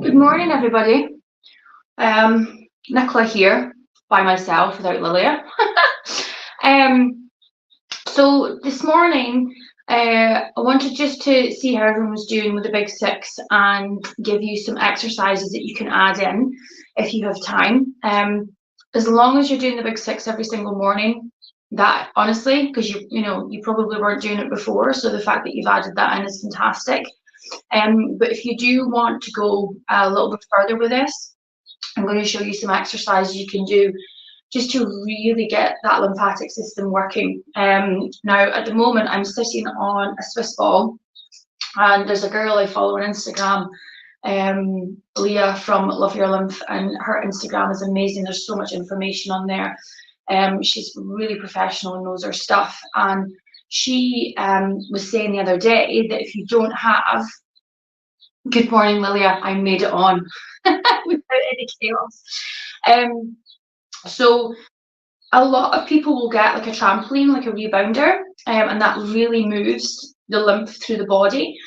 Good morning, everybody. Nicola here by myself without Lilia. So this morning, I wanted just to see how everyone was doing with the big six and give you some exercises that you can add in if you have time. As long as you're doing the big six every single morning, that honestly, because you probably weren't doing it before, so the fact that you've added that in is fantastic. But if you do want to go a little bit further with this, I'm going to show you some exercises you can do just to really get that lymphatic system working. Now, at the moment, I'm sitting on a Swiss ball, and there's a girl I follow on Instagram, Leah from Love Your Lymph, and her Instagram is amazing. There's so much information on there. She's really professional and knows her stuff. And she was saying the other day that if you don't have, good morning, Lilia, I made it on without any chaos. So a lot of people will get like a trampoline, like a rebounder, and that really moves the lymph through the body.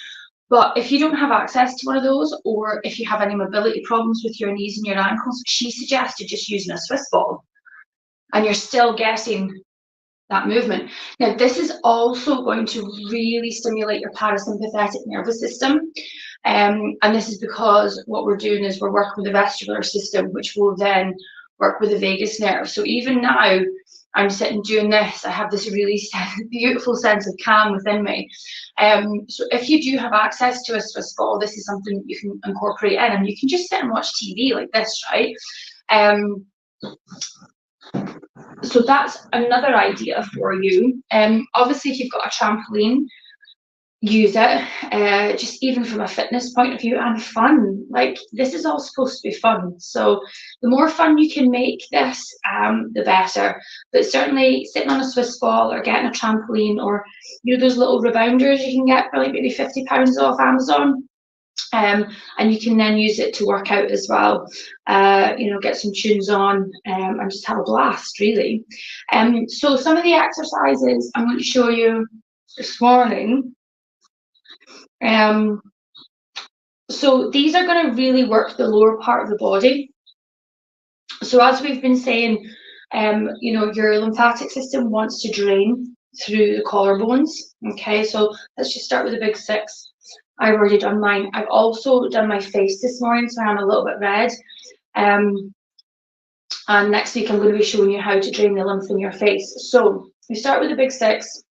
But if you don't have access to one of those, or if you have any mobility problems with your knees and your ankles, she suggested just using a Swiss ball, and you're still getting that movement. Now, this is also going to really stimulate your parasympathetic nervous system. And this is because what we're doing is we're working with the vestibular system, which will then work with the vagus nerve. So even now, I'm sitting doing this, I have this really beautiful sense of calm within me. So if you do have access to a Swiss ball, this is something you can incorporate in, and you can just sit and watch TV like this, right? So that's another idea for you. Obviously, if you've got a trampoline, use it, just even from a fitness point of view, and fun. Like, this is all supposed to be fun. So the more fun you can make this, the better. But certainly sitting on a Swiss ball or getting a trampoline, or those little rebounders you can get for like maybe £50 off Amazon. And you can then use it to work out as well, get some tunes on, and just have a blast, really. So some of the exercises I'm going to show you this morning, so these are going to really work the lower part of the body. So as we've been saying, your lymphatic system wants to drain through the collarbones. Okay, so let's just start with the big six. I've already done mine. I've also done my face this morning, so I'm a little bit red. And next week I'm going to be showing you how to drain the lymph in your face. So we start with the big six.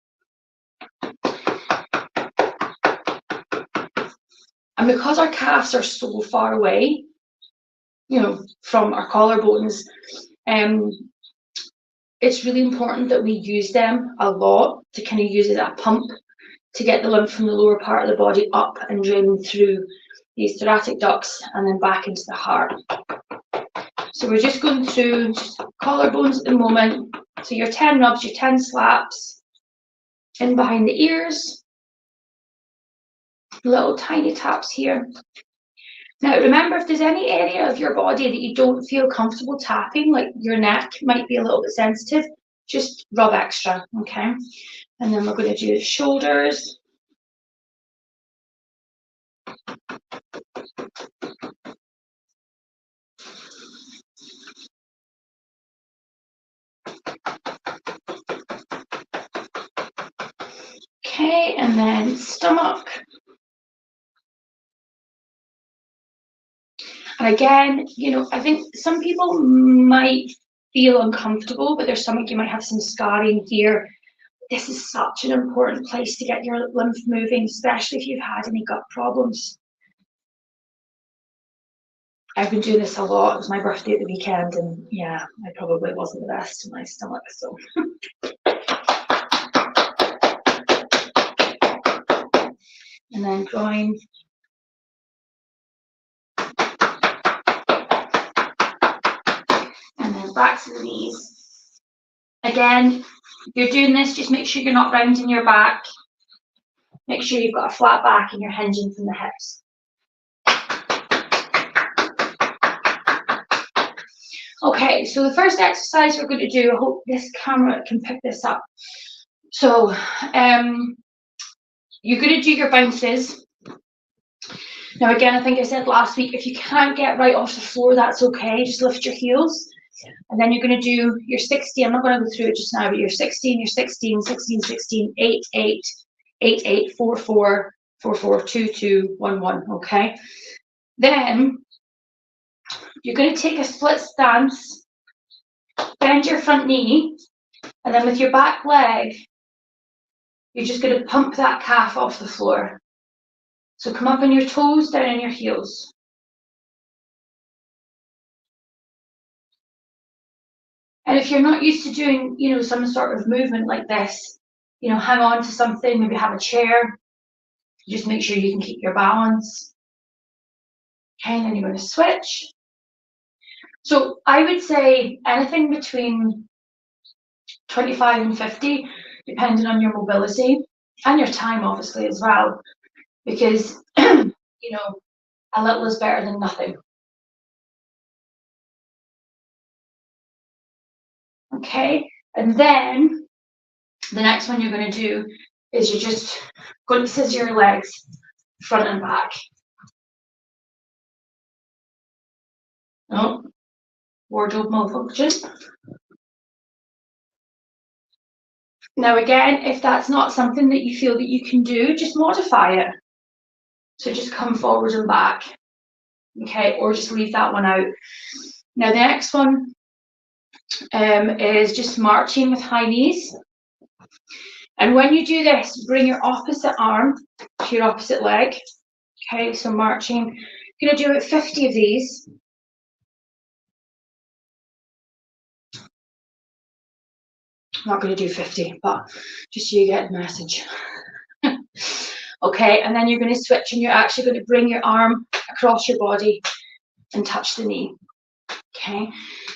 And because our calves are so far away, from our collarbones, it's really important that we use them a lot to kind of use it as a pump to get the lymph from the lower part of the body up and draining through these thoracic ducts and then back into the heart. So we're just going through just collarbones at the moment. So your 10 rubs, your 10 slaps, in behind the ears, little tiny taps here. Now remember, if there's any area of your body that you don't feel comfortable tapping, like your neck might be a little bit sensitive, just rub extra, okay? And then we're going to do the shoulders. Okay, and then stomach. And again, I think some people might feel uncomfortable with their stomach. You might have some scarring here. This is such an important place to get your lymph moving, especially if you've had any gut problems. I've been doing this a lot. It was my birthday at the weekend, and yeah, I probably wasn't the best in my stomach, so. And then groin. And then back to the knees. Again, if you're doing this, just make sure you're not rounding your back. Make sure you've got a flat back and you're hinging from the hips. Okay, so the first exercise we're going to do, I hope this camera can pick this up. So you're going to do your bounces Now again, I think I said last week, if you can't get right off the floor, that's okay. Just lift your heels. And then you're going to do your 60. I'm not going to go through it just now, but your 16, your 16, 16, 16, 8, 8, 8, 8, 4, 4, 4, 4, 2, 2, 1, 1, okay? Then you're going to take a split stance, bend your front knee, and then with your back leg, you're just going to pump that calf off the floor. So come up on your toes, down on your heels. And if you're not used to doing, some sort of movement like this, hang on to something, maybe have a chair. Just make sure you can keep your balance. Okay, and then you're going to switch. So I would say anything between 25 and 50, depending on your mobility and your time, obviously, as well. Because, a little is better than nothing. Okay, and then the next one you're going to do is you're just going to scissor your legs front and back. Oh, wardrobe malfunction. Now again, if that's not something that you feel that you can do, just modify it. So just come forward and back, okay, or just leave that one out. Now the next one is just marching with high knees. And when you do this, bring your opposite arm to your opposite leg. Okay, so marching. You're going to do it 50 of these. I'm not going to do 50, but just so you get the message. Okay, and then you're going to switch and you're actually going to bring your arm across your body and touch the knee. Okay,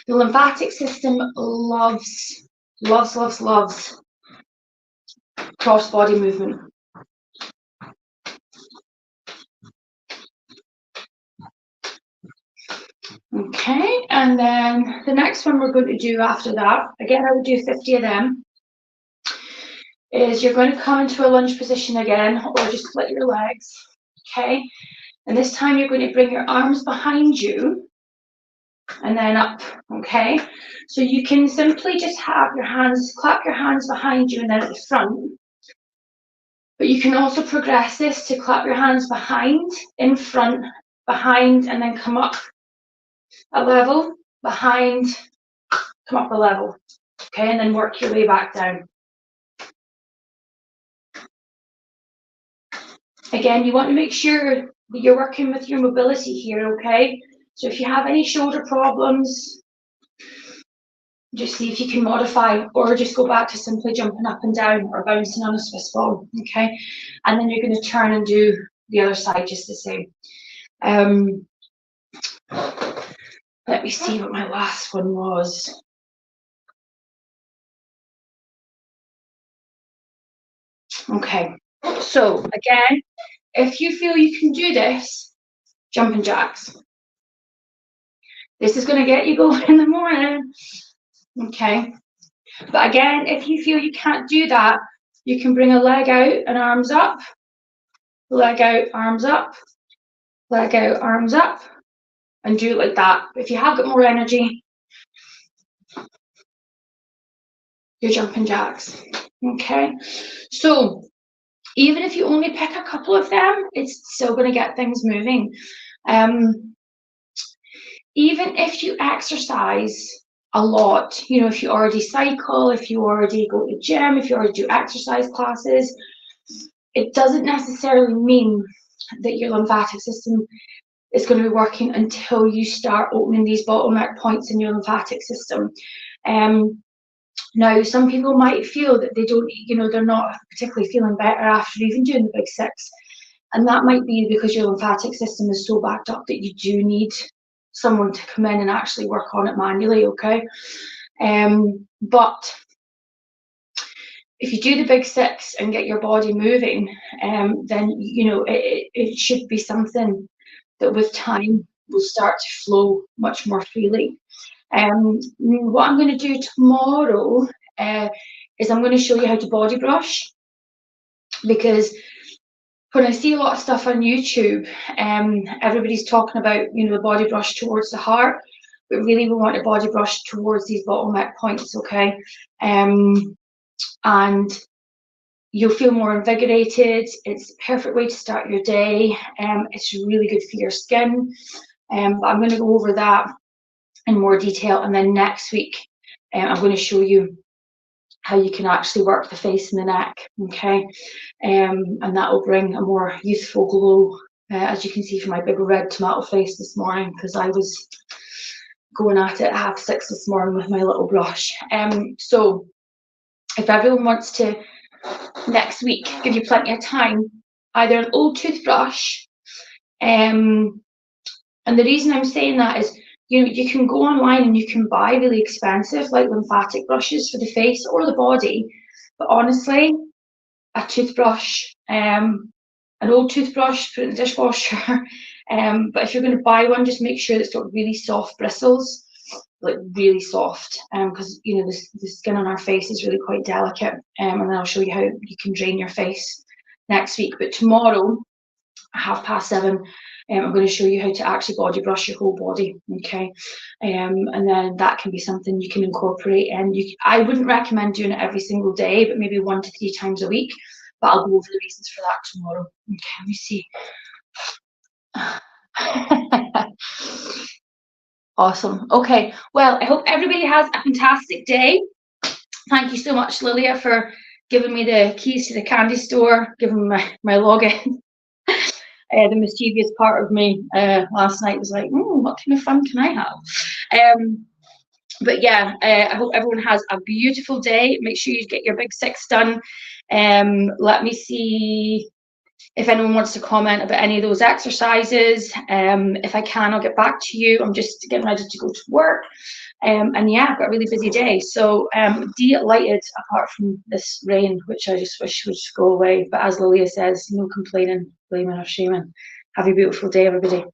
the lymphatic system loves cross-body movement. Okay, and then the next one we're going to do after that, again, I would do 50 of them, is you're going to come into a lunge position again, or just split your legs, okay? And this time you're going to bring your arms behind you, and then up, okay? So you can simply just have your hands, clap your hands behind you and then at the front. But you can also progress this to clap your hands behind, in front, behind, and then come up a level, behind, come up a level, okay? And then work your way back down. Again, you want to make sure that you're working with your mobility here, okay? So if you have any shoulder problems, just see if you can modify, or just go back to simply jumping up and down or bouncing on a Swiss ball, okay? And then you're going to turn and do the other side just the same. Let me see what my last one was. Okay, so again, if you feel you can do this, jumping jacks. This is going to get you going in the morning. Okay, but again, if you feel you can't do that, you can bring a leg out and arms up, leg out, arms up, leg out, arms up, and do it like that. If you have got more energy, you're jumping jacks. Okay, so even if you only pick a couple of them, it's still going to get things moving. Even if you exercise a lot, if you already cycle, if you already go to the gym, if you already do exercise classes, it doesn't necessarily mean that your lymphatic system is going to be working until you start opening these bottleneck points in your lymphatic system. Now, some people might feel that they don't, they're not particularly feeling better after even doing the big 6. And that might be because your lymphatic system is so backed up that you do need someone to come in and actually work on it manually, okay? But if you do the big 6 and get your body moving, then, it should be something that with time will start to flow much more freely. What I'm going to do tomorrow is I'm going to show you how to body brush, because when I see a lot of stuff on YouTube, everybody's talking about, you know, the body brush towards the heart, but really we want a body brush towards these bottleneck points, okay? And you'll feel more invigorated. It's the perfect way to start your day. It's really good for your skin. But I'm going to go over that in more detail, and then next week I'm going to show you how you can actually work the face and the neck, okay? And that will bring a more youthful glow, as you can see from my big red tomato face this morning, because I was going at it at 6:30 this morning with my little brush. So if everyone wants to, next week, give you plenty of time, either an old toothbrush, and the reason I'm saying that is, you know, you can go online and you can buy really expensive, like lymphatic brushes for the face or the body, but honestly, a toothbrush, an old toothbrush, put it in the dishwasher, but if you're going to buy one, just make sure it's got really soft bristles, like really soft, because you know the skin on our face is really quite delicate, and then I'll show you how you can drain your face next week. But tomorrow, 7:30, I'm going to show you how to actually body brush your whole body, okay? And then that can be something you can incorporate, and I wouldn't recommend doing it every single day, but maybe 1 to 3 times a week, but I'll go over the reasons for that tomorrow. Okay, let me see. Awesome. Okay, well, I hope everybody has a fantastic day. Thank you so much, Lilia, for giving me the keys to the candy store, giving me my login. The mischievous part of me last night was like, what kind of fun can I have? But yeah, I hope everyone has a beautiful day. Make sure you get your big 6 done. Let me see if anyone wants to comment about any of those exercises. If I can, I'll get back to you. I'm just getting ready to go to work. And yeah, I've got a really busy day. So delighted, apart from this rain, which I just wish would just go away. But as Lilia says, no complaining, blaming or shaming. Have a beautiful day, everybody.